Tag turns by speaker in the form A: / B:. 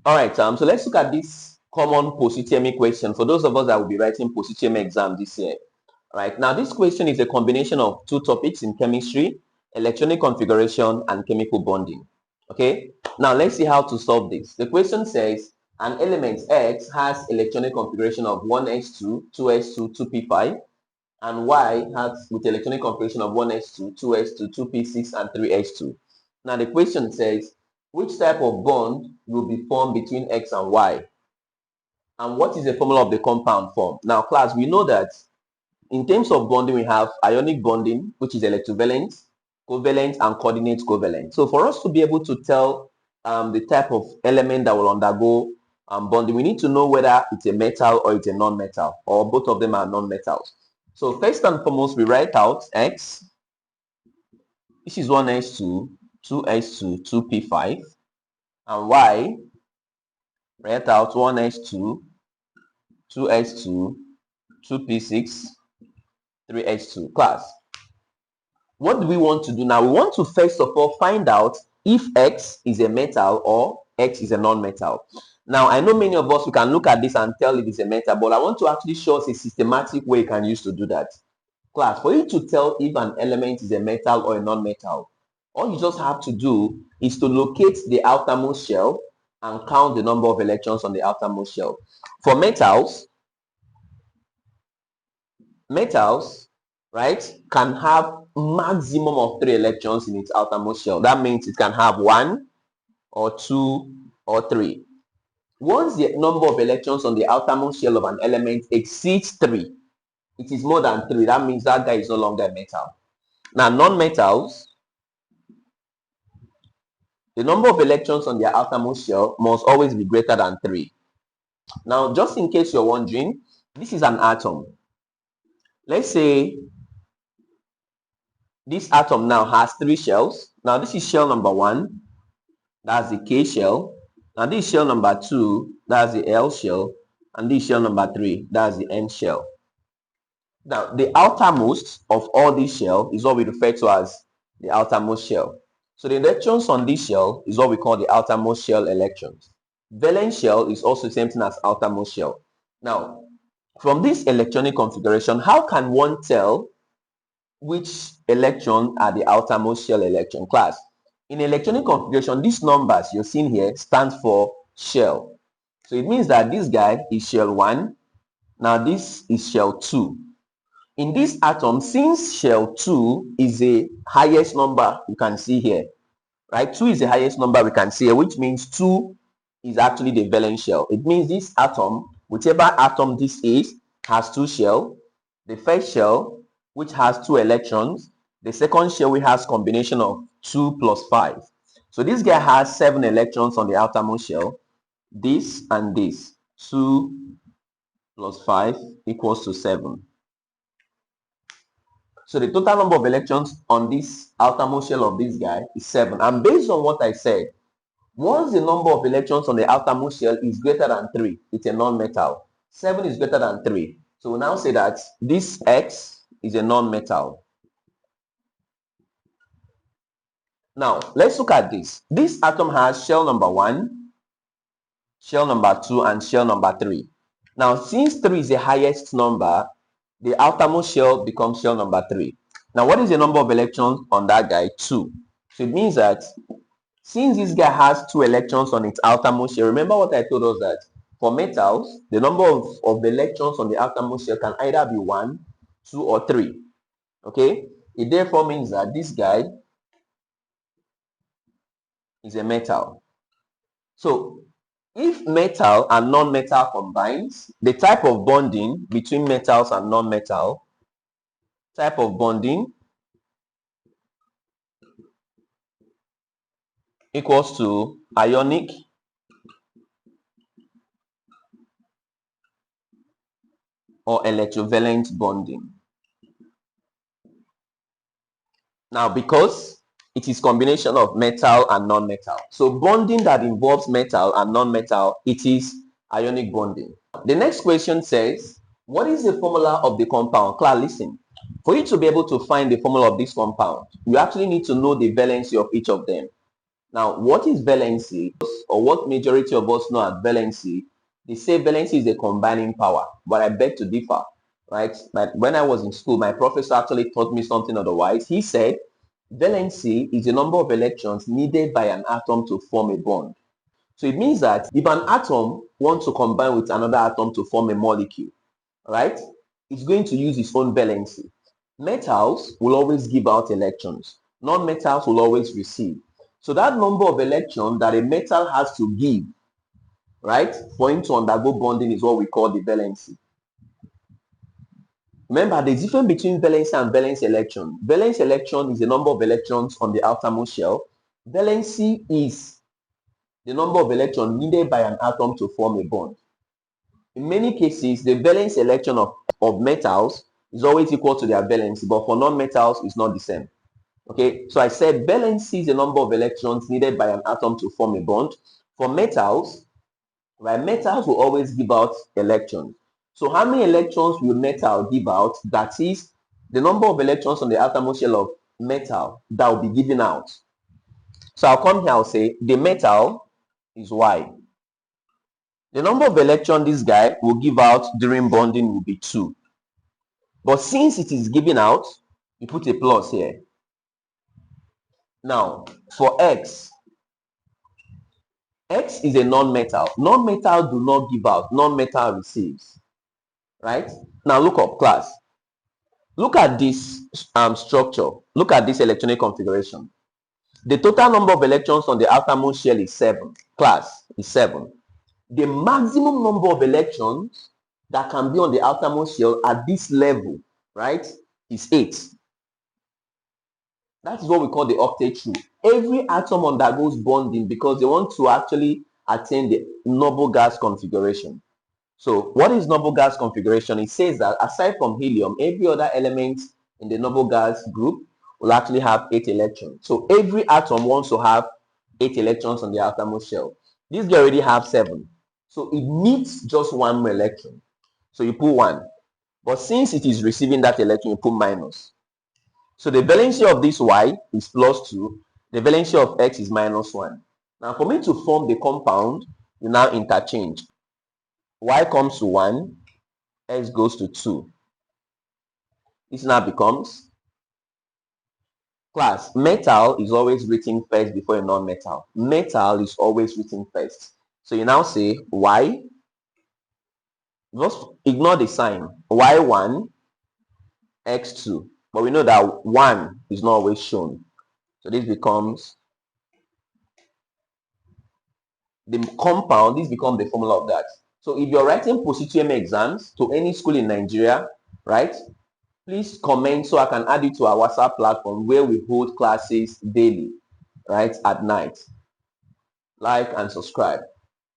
A: All right, so let's look at this common post-UTME question for those of us that will be writing post-UTME exam this year. All right, now this question is a combination of two topics in chemistry: electronic configuration and chemical bonding. Okay, now let's see how to solve this. The question says an element X has electronic configuration of 1s2, 2s2, 2p5, and Y has with electronic configuration of 1s2, 2s2, 2p6, and 3s2. Now the question says which type of bond will be formed between X and Y, and what is the formula of the compound form? Now class, we know that in terms of bonding we have ionic bonding, which is electrovalent, covalent, and coordinate covalent. So for us to be able to tell the type of element that will undergo bonding, we need to know whether it's a metal or it's a non-metal, or both of them are non-metals. So first and foremost, we write out X. This is 1s2, 2s2, 2p5, and Y, write out 1s2, 2s2, 2p6, 3s2. Class, what do we want to do now? We want to first of all find out if X is a metal or X is a non-metal. Now, I know many of us, we can look at this and tell it is a metal, but I want to actually show us a systematic way you can use to do that. Class, for you to tell if an element is a metal or a non-metal, all you just have to do is to locate the outermost shell and count the number of electrons on the outermost shell. For metals, right, can have maximum of 3 electrons in its outermost shell. That means it can have 1 or 2 or 3. Once the number of electrons on the outermost shell of an element exceeds 3, it is more than 3, that means that guy is no longer a metal. Now, non-metals, the number of electrons on their outermost shell must always be greater than 3. Now, just in case you're wondering, this is an atom. Let's say this atom now has 3 shells. Now, this is shell number 1, that's the K shell. Now, this is shell number 2, that's the L shell. And this is shell number 3, that's the N shell. Now, the outermost of all these shells is what we refer to as the outermost shell. So the electrons on this shell is what we call the outermost shell electrons. Valence shell is also the same thing as outermost shell. Now, from this electronic configuration, how can one tell which electron are the outermost shell electron? Class, in electronic configuration, these numbers you're seeing here stand for shell. So it means that this guy is shell 1. Now this is shell 2. In this atom, since shell 2 is the highest number you can see here, right? 2 is the highest number we can see here, which means 2 is actually the valence shell. It means this atom, whichever atom this is, has 2 shells. The first shell, which has 2 electrons. The second shell, which has combination of 2 plus 5. So this guy has 7 electrons on the outermost shell. This and this, 2 plus 5 equals to 7. So the total number of electrons on this outermost shell of this guy is 7. And based on what I said, once the number of electrons on the outermost shell is greater than 3, it's a non-metal. 7 is greater than 3. So we now say that this X is a non-metal. Now, let's look at this. This atom has shell number 1, shell number 2, and shell number 3. Now, since 3 is the highest number, the outermost shell becomes shell number 3. Now, what is the number of electrons on that guy? 2. So it means that since this guy has 2 electrons on its outermost shell, remember what I told us that for metals, the number of electrons on the outermost shell can either be 1, 2, or 3. Okay? It therefore means that this guy is a metal. So, if metal and non-metal combines, the type of bonding between metals and non-metal, type of bonding equals to ionic or electrovalent bonding. Now, because it is combination of metal and non-metal, so bonding that involves metal and non-metal, it is ionic bonding. The next question says, what is the formula of the compound? Class, listen. For you to be able to find the formula of this compound, you actually need to know the valency of each of them. Now, what is valency, or what majority of us know as valency? They say valency is a combining power, but I beg to differ, right? But when I was in school, my professor actually taught me something otherwise. He said valency is the number of electrons needed by an atom to form a bond. So it means that if an atom wants to combine with another atom to form a molecule, right, it's going to use its own valency. Metals will always give out electrons. Non-metals will always receive. So that number of electrons that a metal has to give, right, for him to undergo bonding is what we call the valency. Remember, the difference between valency and valence electron. Valence electron is the number of electrons on the outermost shell. Valency is the number of electrons needed by an atom to form a bond. In many cases, the valence electron of metals is always equal to their valency, but for non-metals, it's not the same. Okay, so I said valency is the number of electrons needed by an atom to form a bond. For metals, right, metals will always give out electrons. So how many electrons will metal give out? That is the number of electrons on the outermost shell of metal that will be given out. So I'll come here, I'll say the metal is Y. The number of electrons this guy will give out during bonding will be 2. But since it is giving out, you put a plus here. Now, for X is a non-metal. Non-metal do not give out. Non-metal receives. Right? Now look up, class. Look at this structure. Look at this electronic configuration. The total number of electrons on the outermost shell is 7. Class is 7. The maximum number of electrons that can be on the outermost shell at this level, right, is 8. That is what we call the octet rule. Every atom undergoes bonding because they want to actually attain the noble gas configuration. So what is noble gas configuration? It says that aside from helium, every other element in the noble gas group will actually have 8 electrons. So every atom wants to have 8 electrons on the outermost shell. This guy already have 7. So it needs just 1 more electron. So you put 1. But since it is receiving that electron, you put minus. So the valency of this Y is plus 2. The valency of X is minus 1. Now for me to form the compound, you now interchange. Y comes to 1, X goes to 2. This now becomes, class, metal is always written first before a non-metal. Metal is always written first. So you now say Y, just ignore the sign, Y1, X2. But we know that 1 is not always shown. So this becomes the compound, this becomes the formula of that. So if you're writing Post-UTME exams to any school in Nigeria, right, please comment so I can add you to our WhatsApp platform where we hold classes daily, right, at night. Like and subscribe.